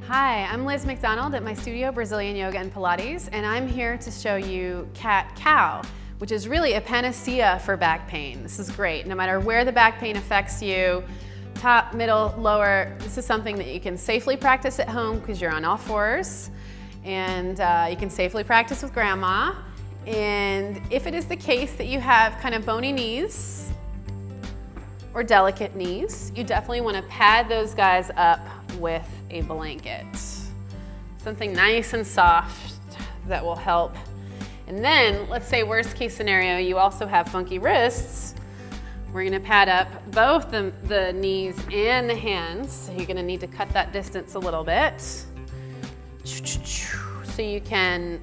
Hi, I'm Liz McDonald at my studio, Brazilian Yoga and Pilates, and I'm here to show you cat-cow, which is really a panacea for back pain. This is great. No matter where the back pain affects you, top, middle, lower, this is something that you can safely practice at home because you're on all fours, and you can safely practice with grandma. And if it is the case that you have kind of bony knees or delicate knees, you definitely want to pad those guys up with a blanket. Something nice and soft that will help. And then, let's say worst case scenario, you also have funky wrists. We're gonna pad up both the knees and the hands. So you're gonna need to cut that distance a little bit. So you can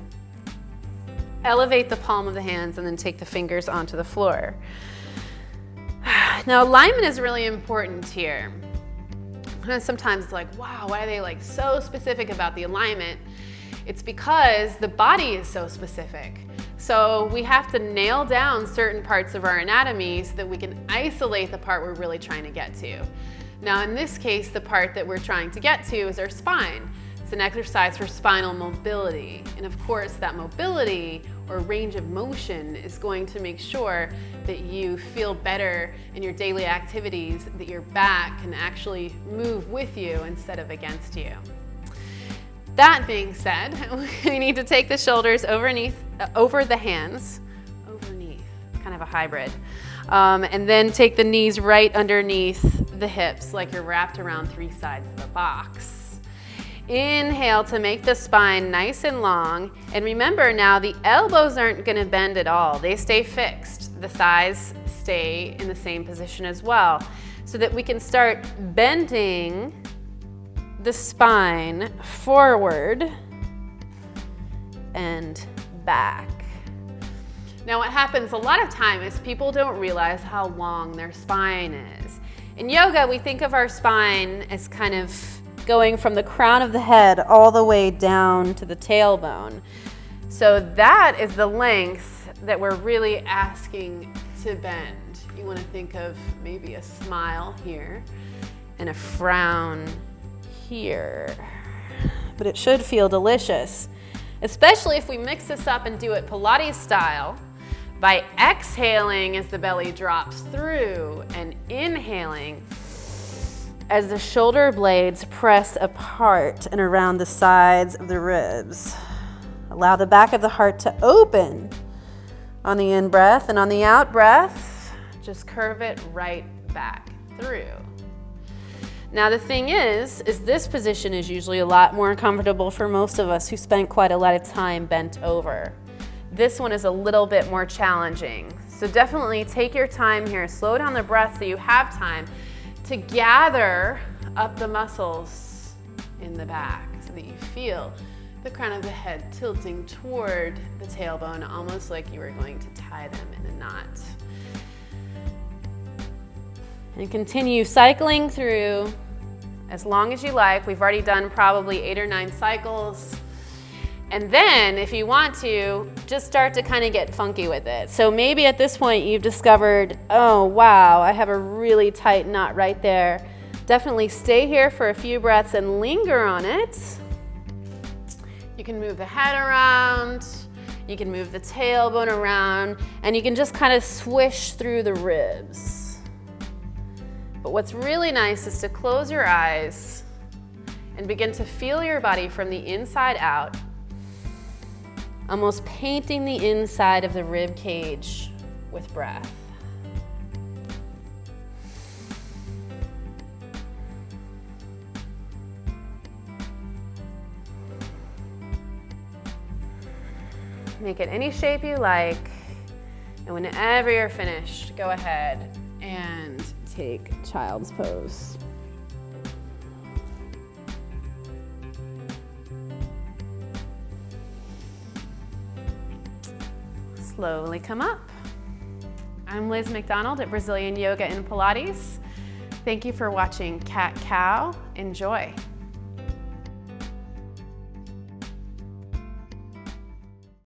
elevate the palm of the hands and then take the fingers onto the floor. Now, alignment is really important here. Sometimes it's like, wow, why are they so specific about the alignment? It's because the body is so specific. So we have to nail down certain parts of our anatomy so that we can isolate the part we're really trying to get to. Now, in this case, the part that we're trying to get to is our spine. It's an exercise for spinal mobility. And of course, that mobility or range of motion is going to make sure that you feel better in your daily activities, that your back can actually move with you instead of against you. That being said, we need to take the shoulders over the hands, overneath, kind of a hybrid. And then take the knees right underneath the hips like you're wrapped around three sides of a box. Inhale to make the spine nice and long. And remember now, the elbows aren't gonna bend at all. They stay fixed. The thighs stay in the same position as well, so that we can start bending the spine forward and back. Now what happens a lot of time is people don't realize how long their spine is. In yoga, we think of our spine as kind of going from the crown of the head all the way down to the tailbone. So that is the length that we're really asking to bend. You want to think of maybe a smile here and a frown here. But it should feel delicious, especially if we mix this up and do it Pilates style by exhaling as the belly drops through and inhaling as the shoulder blades press apart and around the sides of the ribs. Allow the back of the heart to open on the in-breath, and on the out-breath, just curve it right back through. Now the thing is this position is usually a lot more comfortable for most of us who spent quite a lot of time bent over. This one is a little bit more challenging. So definitely take your time here, slow down the breath so you have time to gather up the muscles in the back so that you feel the crown of the head tilting toward the tailbone, almost like you were going to tie them in a knot. And continue cycling through as long as you like. We've already done probably 8 or 9 cycles. And then if you want to, just start to kind of get funky with it. So maybe at this point you've discovered, oh wow, I have a really tight knot right there. Definitely stay here for a few breaths and linger on it. You can move the head around, you can move the tailbone around, and you can just kind of swish through the ribs. But what's really nice is to close your eyes and begin to feel your body from the inside out, almost painting the inside of the rib cage with breath. Make it any shape you like, and whenever you're finished, go ahead and take child's pose. Slowly come up. I'm Liz McDonald at Brazilian Yoga and Pilates. Thank you for watching Cat Cow. Enjoy.